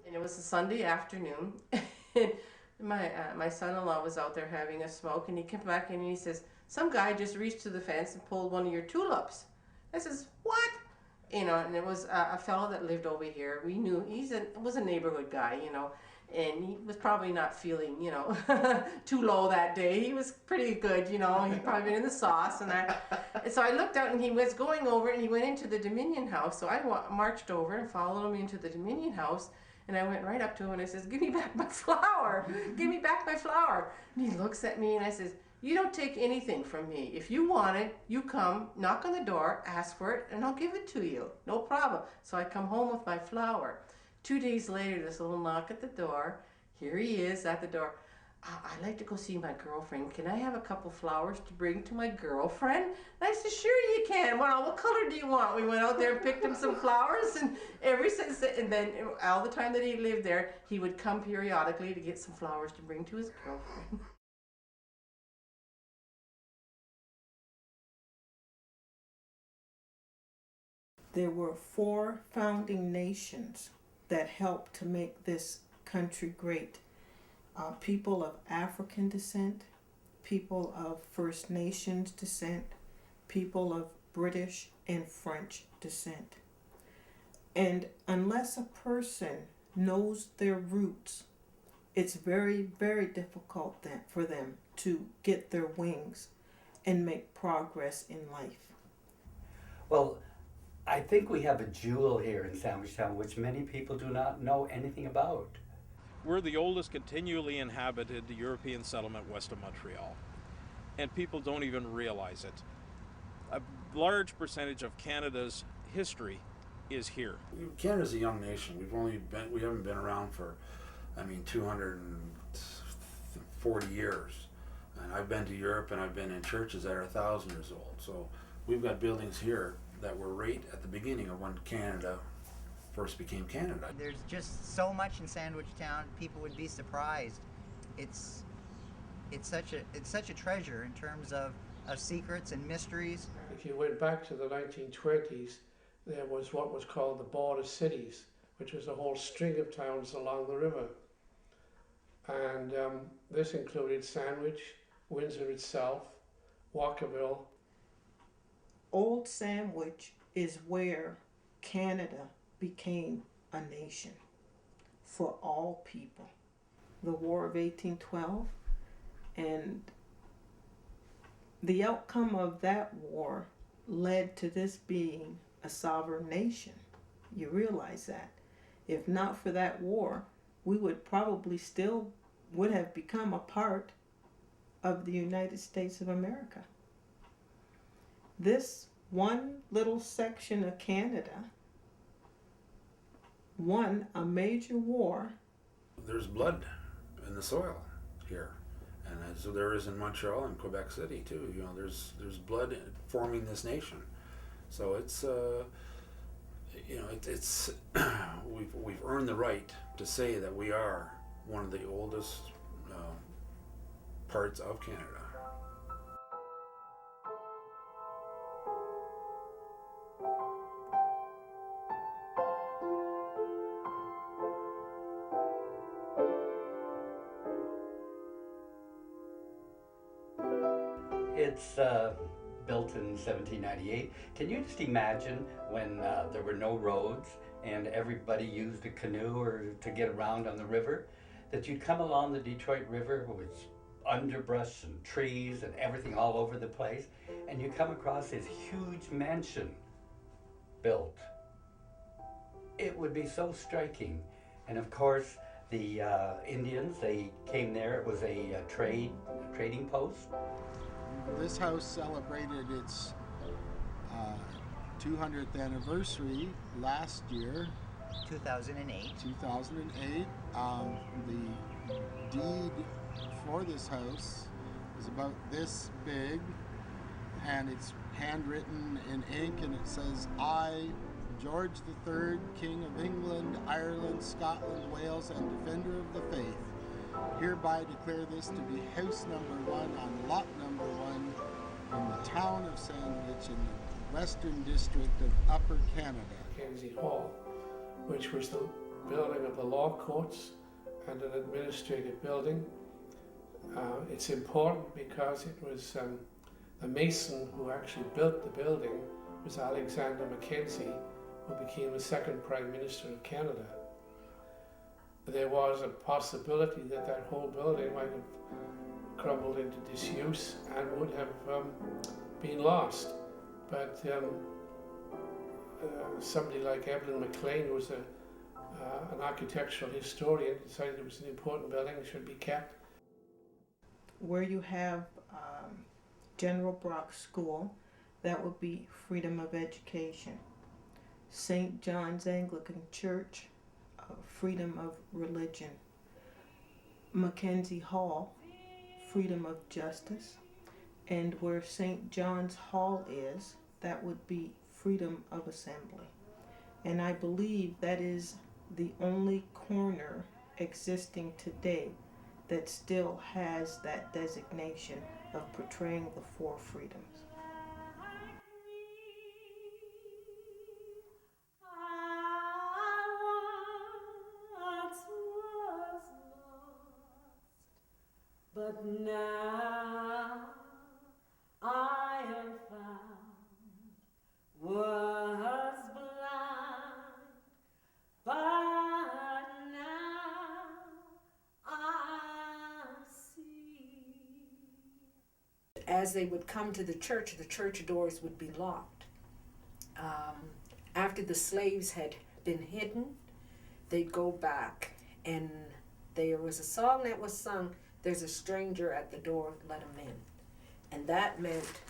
And it was a Sunday afternoon. My son-in-law was out there having a smoke, and he came back and he says, some guy just reached to the fence and pulled one of your tulips. I says, what? You know, and it was a fellow that lived over here. We knew was a neighborhood guy, you know, and he was probably not feeling, you know, too low that day. He was pretty good, you know. He'd probably been in the sauce, and so I looked out, and he was going over, and he went into the Dominion House. So I marched over and followed him into the Dominion House. And I went right up to him and I says, give me back my flower. Give me back my flower. And he looks at me and I says, you don't take anything from me. If you want it, you come, knock on the door, ask for it, and I'll give it to you. No problem. So I come home with my flower. 2 days later, this little knock at the door. Here he is at the door. I'd like to go see my girlfriend. Can I have a couple flowers to bring to my girlfriend? And I said, sure you can. Well, what color do you want? We went out there and picked him some flowers, and ever since, and then all the time that he lived there, he would come periodically to get some flowers to bring to his girlfriend. There were 4 founding nations that helped to make this country great. People of African descent, people of First Nations descent, people of British and French descent. And unless a person knows their roots, it's very, very difficult for them to get their wings and make progress in life. Well, I think we have a jewel here in Sandwich Town which many people do not know anything about. We're the oldest continually inhabited European settlement west of Montreal, and people don't even realize it. A large percentage of Canada's history is here. Canada's a young nation. We haven't been around for, 240 years. And I've been to Europe and I've been in churches that are 1,000 years old. So we've got buildings here that were right at the beginning of when Canada first became Canada. There's just so much in Sandwich Town. People would be surprised. It's such a treasure in terms of secrets and mysteries. If you went back to the 1920s, there was what was called the border cities, which was a whole string of towns along the river. And this included Sandwich, Windsor itself, Walkerville. Old Sandwich is where Canada became a nation for all people. The War of 1812, and the outcome of that war led to this being a sovereign nation. You realize that. If not for that war, we would probably still would have become a part of the United States of America. This one little section of Canada won a major war. There's blood in the soil here, and so there is in Montreal and Quebec City too. There's blood forming this nation. So it's it's we've earned the right to say that we are one of the oldest parts of Canada. It's built in 1798. Can you just imagine when there were no roads and everybody used a canoe or to get around on the river, that you'd come along the Detroit River with underbrush and trees and everything all over the place, and you come across this huge mansion built. It would be so striking. And of course, the Indians, they came there. It was a trading post. This house celebrated its 200th anniversary last year, 2008. 2008. The deed for this house is about this big, and it's handwritten in ink, and it says, I, George III, King of England, Ireland, Scotland, Wales, and Defender of the Faith, hereby declare this to be house number 1 on lot number 1 in the town of Sandwich in the Western District of Upper Canada. Mackenzie Hall, which was the building of the law courts and an administrative building. It's important because it was the mason who actually built the building was Alexander Mackenzie, who became the second Prime Minister of Canada. There was a possibility that that whole building might have crumbled into disuse and would have been lost. But somebody like Evelyn McLean, who was an architectural historian, decided it was an important building and should be kept. Where you have General Brock School, that would be freedom of education. St. John's Anglican Church, freedom of religion. Mackenzie Hall, freedom of justice. And where St. John's Hall is, that would be freedom of assembly. And I believe that is the only corner existing today that still has that designation of portraying the 4 freedoms. But now I am found, was blind, but now I see. As they would come to the church doors would be locked. After the slaves had been hidden, they'd go back, and there was a song that was sung, there's a stranger at the door, let him in. And that meant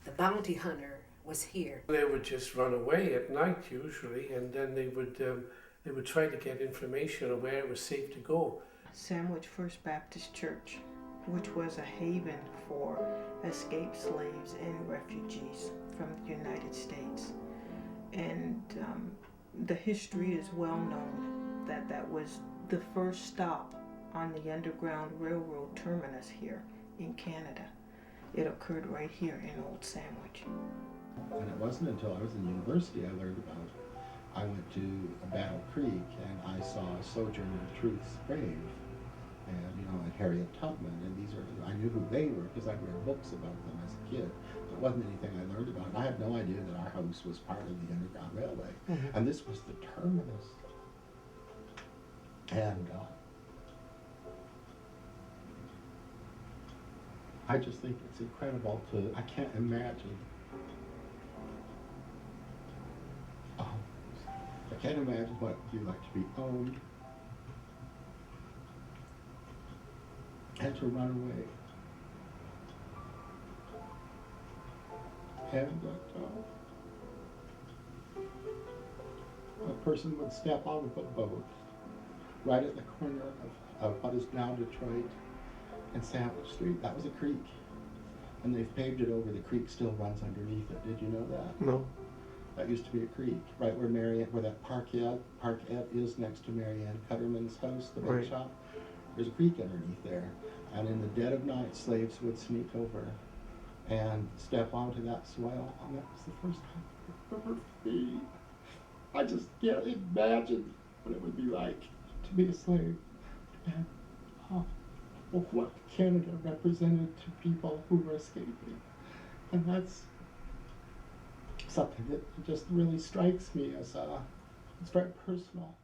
the bounty hunter was here. They would just run away at night usually, and then they would try to get information on where it was safe to go. Sandwich First Baptist Church, which was a haven for escaped slaves and refugees from the United States. And the history is well known that that was the first stop on the Underground Railroad terminus here in Canada. It occurred right here in Old Sandwich. And it wasn't until I was in university I learned about it. I went to Battle Creek and I saw Sojourner Truth's grave, and Harriet Tubman, and I knew who they were because I read books about them as a kid. It wasn't anything I learned about. I had no idea that our house was part of the Underground Railway, and this was the terminus. And I just think it's incredible I can't imagine. I can't imagine what it would be like to be owned and to run away. And a person would step out of a boat right at the corner of what is now Detroit and Sandwich Street. That was a creek, and they've paved it over. The creek still runs underneath it. Did you know that? No. That used to be a creek, right where where that Parkette is next to Marianne Cutterman's house, the bake shop. There's a creek underneath there, and in the dead of night, slaves would sneak over and step onto that swell, and that was the first time I've ever seen. I just can't imagine what it would be like to be a slave, and what Canada represented to people who were escaping. And that's something that just really strikes me as it's very personal.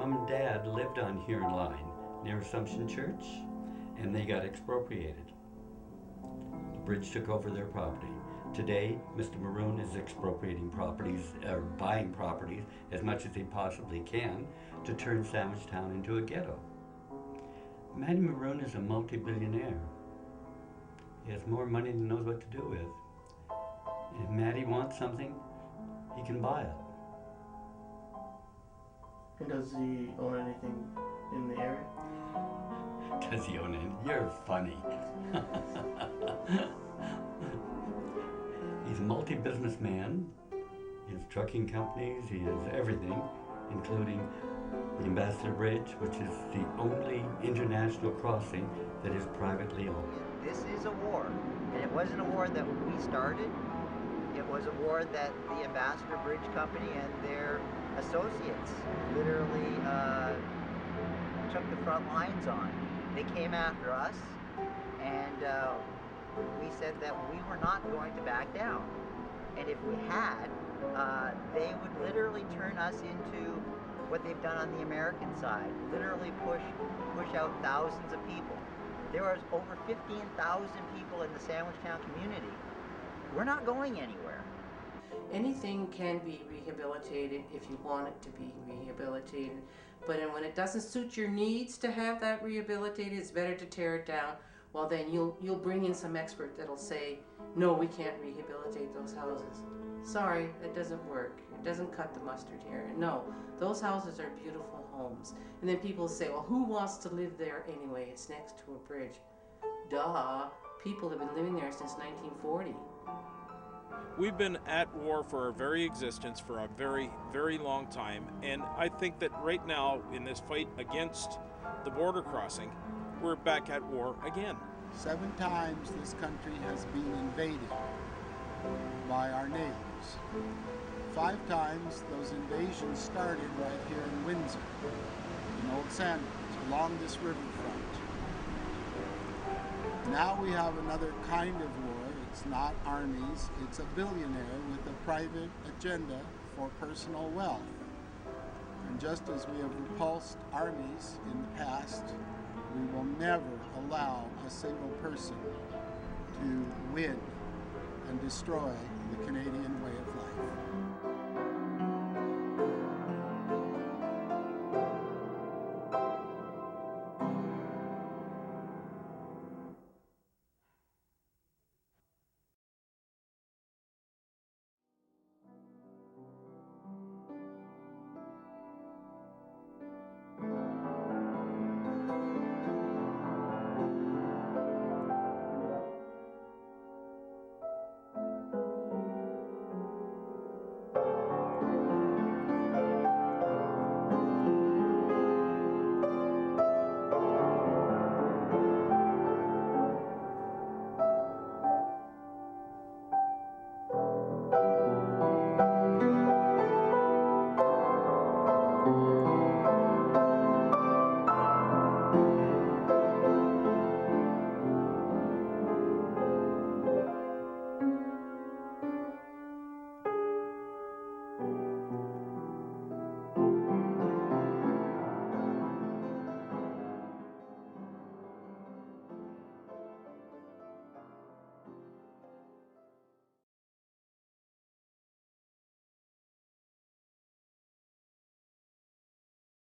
mom and dad lived on Huron Line near Assumption Church, and they got expropriated. The bridge took over their property. Today, Mr. Maroon is expropriating properties, or buying properties, as much as he possibly can to turn Sandwich Town into a ghetto. Matty Maroon is a multi-billionaire. He has more money than he knows what to do with. If Matty wants something, he can buy it. And does he own anything in the area? Does he own it? You're funny. He's a multi-businessman. He has trucking companies, he has everything, including the Ambassador Bridge, which is the only international crossing that is privately owned. This is a war, and it wasn't a war that we started. It was a war that the Ambassador Bridge Company and their associates literally took the front lines on. They came after us, and we said that we were not going to back down. And if we had, they would literally turn us into what they've done on the American side, literally push out thousands of people. There was over 15,000 people in the Sandwich Town community. We're not going anywhere. Anything can be rehabilitated if you want it to be rehabilitated, but when it doesn't suit your needs to have that rehabilitated, it's better to tear it down. Well, then you'll bring in some expert that'll say, no, we can't rehabilitate those houses. Sorry, that doesn't work. It doesn't cut the mustard here. No, those houses are beautiful homes. And then people say, well, who wants to live there anyway? It's next to a bridge. Duh, people have been living there since 1940. We've been at war for our very existence for a very, very long time, and I think that right now in this fight against the border crossing, we're back at war again. 7 times this country has been invaded by our neighbors. 5 times those invasions started right here in Windsor, in Old Sandwich, along this riverfront. Now we have another kind of war. It's not armies, it's a billionaire with a private agenda for personal wealth. And just as we have repulsed armies in the past, we will never allow a single person to win and destroy the Canadian